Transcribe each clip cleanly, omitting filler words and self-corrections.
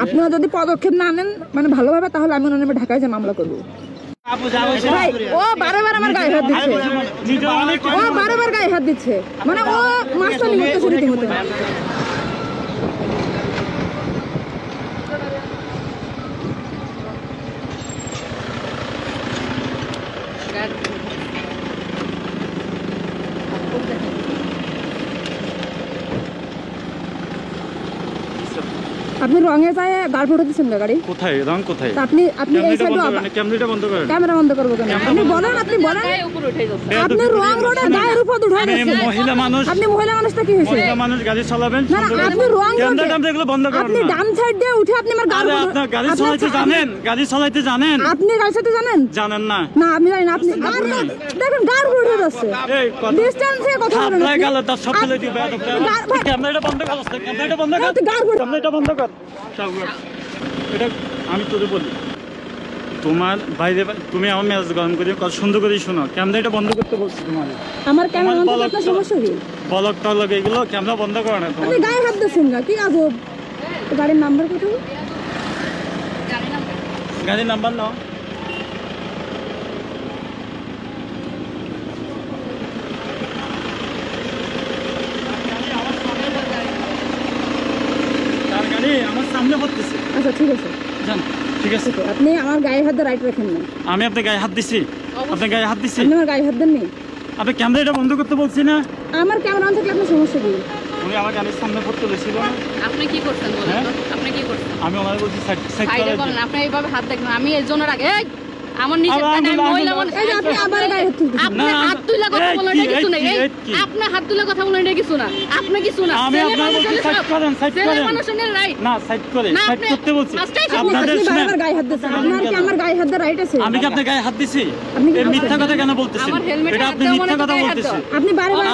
আপনারা যদি পদক্ষেপ না নেন মানে ভালোভাবে তাহলে আমি ওনার নামে ঢাকায় যে মামলা করবো। ও বারবার আমার গায়ে হাত দিচ্ছে, ও বারবার গায়ে হাত দিচ্ছে, মানে ও মাস্টার করতেছে রীতিমতো। আপনি রঙে যায় গাড় ফটো দিচ্ছেন গাড়ি কোথায়? রং কোথায়? আপনি এই সাইডে ক্যামেরাটা বন্ধ করেন। ক্যামেরা বন্ধ করব কেন? আপনি বলেন, আপনি বলেন গায়ে উপরে উঠে যাচ্ছে। আপনি রং রোডে গায়ের উপর উঠে যাচ্ছেন। আপনি মহিলা মানুষ, আপনি মহিলা মানুষটা কি হইছে? মহিলা মানুষ গাড়ি চালাবেন। না আপনি রং ক্যামেরাটা এগুলো বন্ধ করেন। আপনি ডান সাইড দিয়ে উঠে আপনি আমার গাড়ি গাড়ি চালাতে জানেন? গাড়ি চালাতে জানেন? আপনি গাড়ি চালাতে জানেন? জানেন না? না আমি জানি না। আপনি দেখেন গাড়ি উঠে যাচ্ছে। এই ডিসটেন্সে কথা বলেন। আপনি গেল 10 সব ফেলে দিবে। ক্যামেরাটা বন্ধ করো, ক্যামেরাটা বন্ধ কর, ক্যামেরাটা বন্ধ কর। এটা আমি তোরে বলি, তোমার বাইরে তুমি আমার মেজাজ গরম করে কত সুন্দর করে শোনো। ক্যামেরাটা বন্ধ করতে বলছি তোমার। আমার ক্যামেরা বন্ধ করতে সমস্যা কি? বলক টলক এগুলো ক্যামেরা বন্ধ করো না। আপনি গায়ে হাত দিচ্ছেন না কি আজব? গাড়ির নাম্বার কত? গাড়ির নাম্বার নাও। আমার সামনে পড়তেছে। আচ্ছা ঠিক আছে জান, ঠিক আছে। আপনি আমার গায়ে হাত দিয়ে রাইট রাখেন না। আমি আপনার গায়ে হাত দিছি? আপনার গায়ে হাত দিছি? আপনি আমার গায়ে হাত দেননি। আপনি ক্যামেরাটা বন্ধ করতে বলছি না? আমার ক্যামেরা অন থাকলে আপনার সমস্যা কি? উনি আমার গাড়ির সামনে পড়তে বলেছিল। আপনি কি করছেন বলেন তো? আপনি কি করছেন? আমি ওনারে বলছি সাইড করেন। আপনি এইভাবে হাত দেখেন। আমি এর জন্য রাখে আমার নিচে টাকা মহিলা মানুষ। এই যে আপনি আবার গায়ে হাত তুলছেন। আপনি হাত তুইলা কথা বলেন এটা কিছু না। আপনি হাত তুইলা কথা বলেন এটা কিছু না। আপনি কিছু না। আমি আপনার বলছি সাইড করেন, সাইড করেন। মানুষের রাইট না, সাইড করে সাইড করতে বলছি। আপনাদের বারবার গায়ে হাত দিচ্ছেন। আপনার কি আমার গায়ে হাত দেওয়ার রাইট আছে? আমি কি আপনার গায়ে হাত দিছি? এই মিথ্যা কথা কেন বলতেছেন? এটা আপনি মিথ্যা কথা বলতেছেন। আপনি বারবার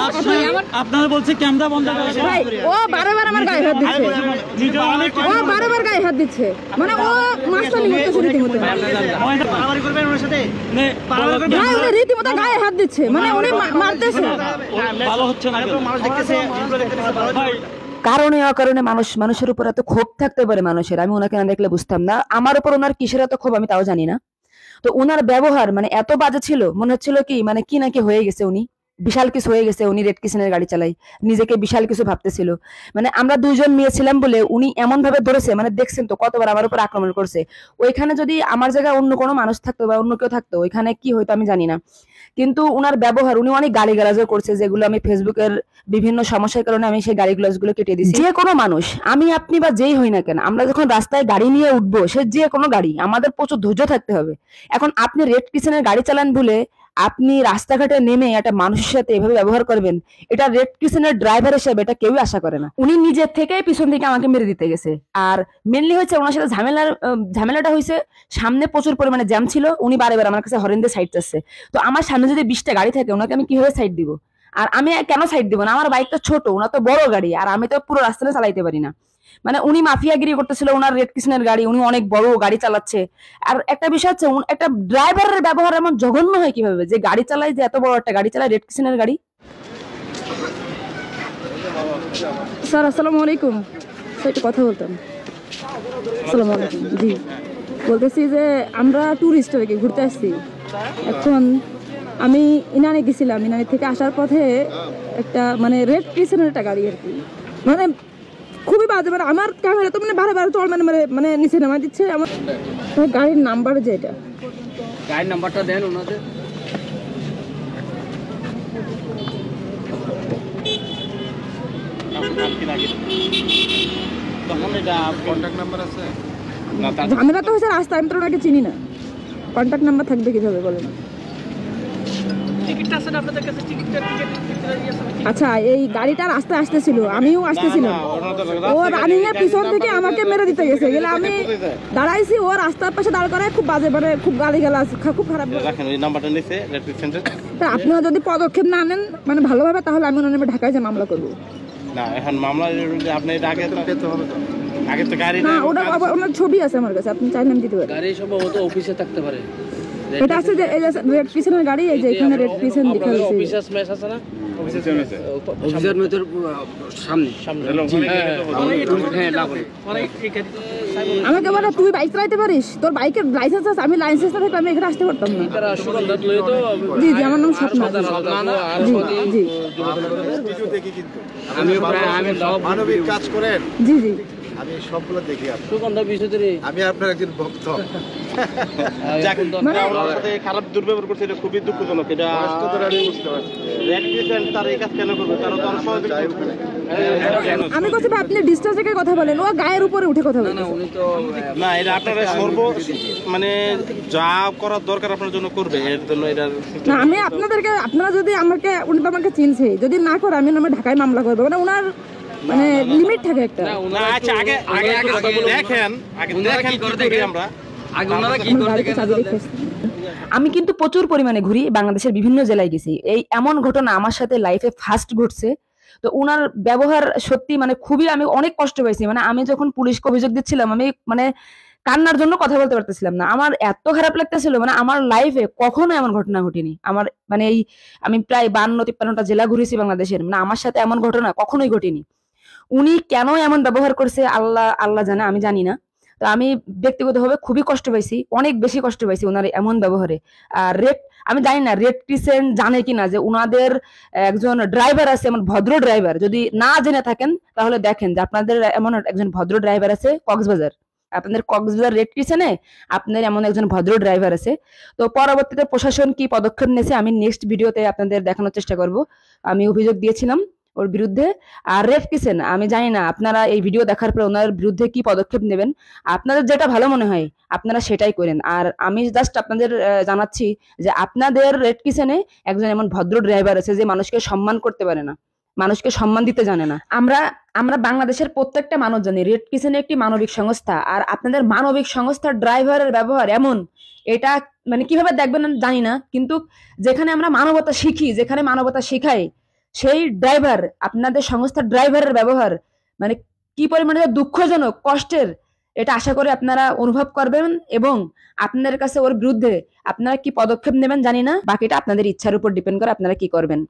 আপনারা বলছে ক্যামেরা বন্ধ করো। ভাই ও বারবার আমার গায়ে হাত দিচ্ছে, ও বারবার গায়ে হাত দিচ্ছে, মানে ও মাস্টার করতেছে রীতিমতো। রীতিমতো গায়ে হাত দিচ্ছে, মানে উনি মারতেছে। কারণে অকারণে মানুষের উপর এত ক্ষোভ থাকতে পারে মানুষের, আমি ওনাকে না দেখলে বুঝতাম না। আমার উপর ওনার কিসের এত ক্ষোভ আমি তাও জানি না। তো ওনার ব্যবহার মানে এত বাজে ছিল, মনে হচ্ছিল কি মানে কি নাকি হয়ে গেছে, উনি বিশাল কিছু হয়ে গেছে, উনি রেড কিসেনের গাড়ি চালাই, নিজেকে বিশাল কিছু ভাবতেছিল। মানে আমরা দুইজন মেয়ে ছিলাম বলে উনি এমন ভাবে ধরেছে, মানে দেখছেন তো কতবার আমার উপর আক্রমণ করছে। ওইখানে যদি আমার জায়গায় অন্য কোনো মানুষ থাকতো বা অন্য কেউ থাকতো ওইখানে কি হইতো আমি জানি না। কিন্তু উনার ব্যবহার, উনি অনেক গালিগালাজও করছে, যেগুলো আমি ফেসবুকের বিভিন্ন সমস্যার কারণে আমি সেই গালিগুলো কেটে দিয়েছি। যে কোনো মানুষ, আমি আপনি বা যেই হই না কেন, আমরা যখন রাস্তায় গাড়ি নিয়ে উঠবো, সে যে কোনো গাড়ি, আমাদের প্রচুর ধৈর্য থাকতে হবে। এখন আপনি রেড কিসেনের গাড়ি চালান বলে আপনি রাস্তাঘাটে নেমে একটা মানুষের সাথে এভাবে ব্যবহার করবেন, এটা রেড কিসেনের ড্রাইভার হিসেবে এটা কেউই আশা করে না। উনি নিজের থেকে পিছন থেকে আমাকে মেরে দিতে গেছে। আর মেনলি হচ্ছে ওনার সাথে ঝামেলাটা হয়েছে, সামনে প্রচুর পরিমাণে জ্যাম ছিল, উনি বারে আমার কাছে হরেন দিয়ে সাইড চাচ্ছে। তো আমার সামনে যদি 20টা গাড়ি থাকে, ওনাকে আমি কিভাবে সাইড দিব? আর আমি কেন সাইড দিব না? আমার বাইকটা ছোট, ওনার তো বড় গাড়ি, আর আমি তো পুরো রাস্তাটা চালাইতে পারি না। মানে উনি মাফিয়াগিরি করতেছিল, ওনার রেড কিসেনের গাড়ি, উনি অনেক বড় গাড়ি চালাচ্ছে। আর একটা বিষয় হচ্ছে, একটা ড্রাইভারের ব্যবহার এমন জঘন্য হয় কিভাবে, যে গাড়ি চালায়, যে এত বড় একটা গাড়ি চালায়, রেড কিসেনের গাড়ি। স্যার আসসালামু আলাইকুম, একটু কথা বলতাম। আসসালামু আলাইকুম। জি বলতেছি যে আমরা ট্যুরিস্ট আর কি ঘুরতে আসছি। এখন আমি ইনানি গেছিলাম, ইনানি থেকে আসার পথে একটা মানে রেড কিসেনের একটা গাড়ি আর কি, মানে খুবই বাজে, মানে আমার ক্যামেরা তো মানে বারে চল মানে নিচে নামা দিচ্ছে। আমার গাড়ির নাম্বার, যেটা গাড়ির নাম্বারটা দেন ওনাদের। ঝামেলা তো হয়েছে রাস্তায়, আমি তো ওনাকে চিনি না, কন্ট্যাক্ট নাম্বার থাকবে কিভাবে বলেন? আচ্ছা এই গাড়িটা রাস্তায় আসতেছিল, আমিও আসতেছিলাম, ও রানিং এর পিছন থেকে আমাকে মেরে দিতে গেছে, গেলে আমি দাঁড়াইছি, ও রাস্তার পাশে দাঁড় করায় খুব বাজে, মানে খুব গালিগালাজ, খুব খারাপ। আপনারা যদি পদক্ষেপ না নেন মানে ভালোভাবে, তাহলে আমি ওনার নামে ঢাকায় যে মামলা করবো। না এখন মামলা আপনি আগে তো হবে তো, আগে তো গাড়ি না, ওটা ওনার ছবি আছে আমার কাছে, আপনি চাইলে আমি দিতে পারি। গাড়ি সম্ভবত অফিসে থাকতে পারে, এটা আছে যে এই যে রেড কিসেনের গাড়ি, এই যে এখানে রেড কিসেন লেখা আছে, অফিসার স্ম্যাশ আছে না, অফিসার মেথর সামনে আমাকে বলে তুই বাইক চালাতে পারিস, তোর বাইকের লাইসেন্স আছে? আমি লাইসেন্স না থাকলে আমি এখানে আসতে পারতাম না। জি জি, আমার নাম স্বপ্না। জি মানবিক কাজ করেন। জি জি, আমি সবগুলো দেখি, আমি আপনার একজন ভক্ত। মানে খারাপ দুর্ব্যবহার করছে, এটা খুবই দুঃখজনক। এটা তার এই কাজ কেন করবে? তারা তো আমি বলছি আপনি ডিস্টেন্স থেকে কথা বলেন, ও গায়ের উপরে উঠে কথা বলেন। না, এটা আপনারা মানে যা করার দরকার আপনার জন্য করবে, এর জন্য এটা না, আমি আপনাদেরকে, আপনারা যদি আমাকে, উনি তো আমাকে চিনছে, যদি না করে আমি নামে ঢাকায় মামলা করবো, মানে ওনার মানে লিমিট থাকে একটা। আচ্ছা, আগে দেখেন, আমরা আমি কিন্তু প্রচুর পরিমাণে ঘুরি, বাংলাদেশের বিভিন্ন জেলায় গেছি। এই এমন ঘটনা আমার সাথে লাইফে ফার্স্ট ঘটছে। তো উনার ব্যবহার সত্যি মানে খুবই, আমি অনেক কষ্ট পাইছি। মানে আমি যখন পুলিশকে অভিযোগ দিচ্ছিলাম, আমি মানে কান্নার জন্য কথা বলতে পারতেছিলাম না, আমার এত খারাপ লাগতেছিল। মানে আমার লাইফে কখনো এমন ঘটনা ঘটেনি। আমার মানে এই আমি প্রায় 52-53টা জেলা ঘুরেছি বাংলাদেশের, মানে আমার সাথে এমন ঘটনা কখনোই ঘটেনি। উনি কেন এমন ব্যবহার করছে আল্লাহ আল্লাহ জানে, আমি জানি না। তো আমি ব্যক্তিগতভাবে খুবই কষ্ট পাইছি, অনেক বেশি কষ্ট পাইছি ওনার এমন ব্যবহারে। আর আমি জানি না রেড ক্রিসেন্ট জানে কিনা যে উনাদের একজন ড্রাইভার আছে, এমন ভদ্র ড্রাইভার। যদি না জেনে থাকেন তাহলে দেখেন যে আপনাদের এমন একজন ভদ্র ড্রাইভার আছে কক্সবাজার, আপনাদের কক্সবাজার রেড ক্রিসেন্টে আপনাদের এমন একজন ভদ্র ড্রাইভার আছে। তো পরবর্তীতে প্রশাসন কি পদক্ষেপ নিয়েছে আমি নেক্সট ভিডিওতে আপনাদের দেখানোর চেষ্টা করব। আমি অভিযোগ দিয়েছিলাম ওর বিরুদ্ধে। আর রেড কিচেন আমি জানি না আপনারা এই ভিডিও দেখার পর ওনার বিরুদ্ধে কি পদক্ষেপ নেবেন, আপনাদের যেটা ভালো মনে হয় আপনারা সেটাই করেন। আর আমি জাস্ট আপনাদের জানাচ্ছি যে আপনাদের রেড কিচেনে একজন এমন ভদ্র ড্রাইভার আছে যে মানুষকে সম্মান করতে পারে না, মানুষকে সম্মান দিতে জানে না। আমরা বাংলাদেশের প্রত্যেকটা মানুষ জানি রেড কিচেনে একটি মানবিক সংস্থা। আর আপনাদের মানবিক সংস্থার ড্রাইভারের ব্যবহার এমন, এটা মানে কিভাবে দেখবেন জানি না, কিন্তু যেখানে আমরা মানবতা শিখি, যেখানে মানবতা শিখাই, সেই ড্রাইভার, আপনাদের সংস্থার ড্রাইভারের ব্যবহার মানে কি পরিমাণে দুঃখজনক, কষ্টের, এটা আশা করি আপনারা অনুভব করবেন। এবং আপনাদের কাছে ওর বিরুদ্ধে আপনারা কি পদক্ষেপ নেবেন জানি না, বাকিটা আপনাদের ইচ্ছার উপর ডিপেন্ড করে আপনারা কি করবেন।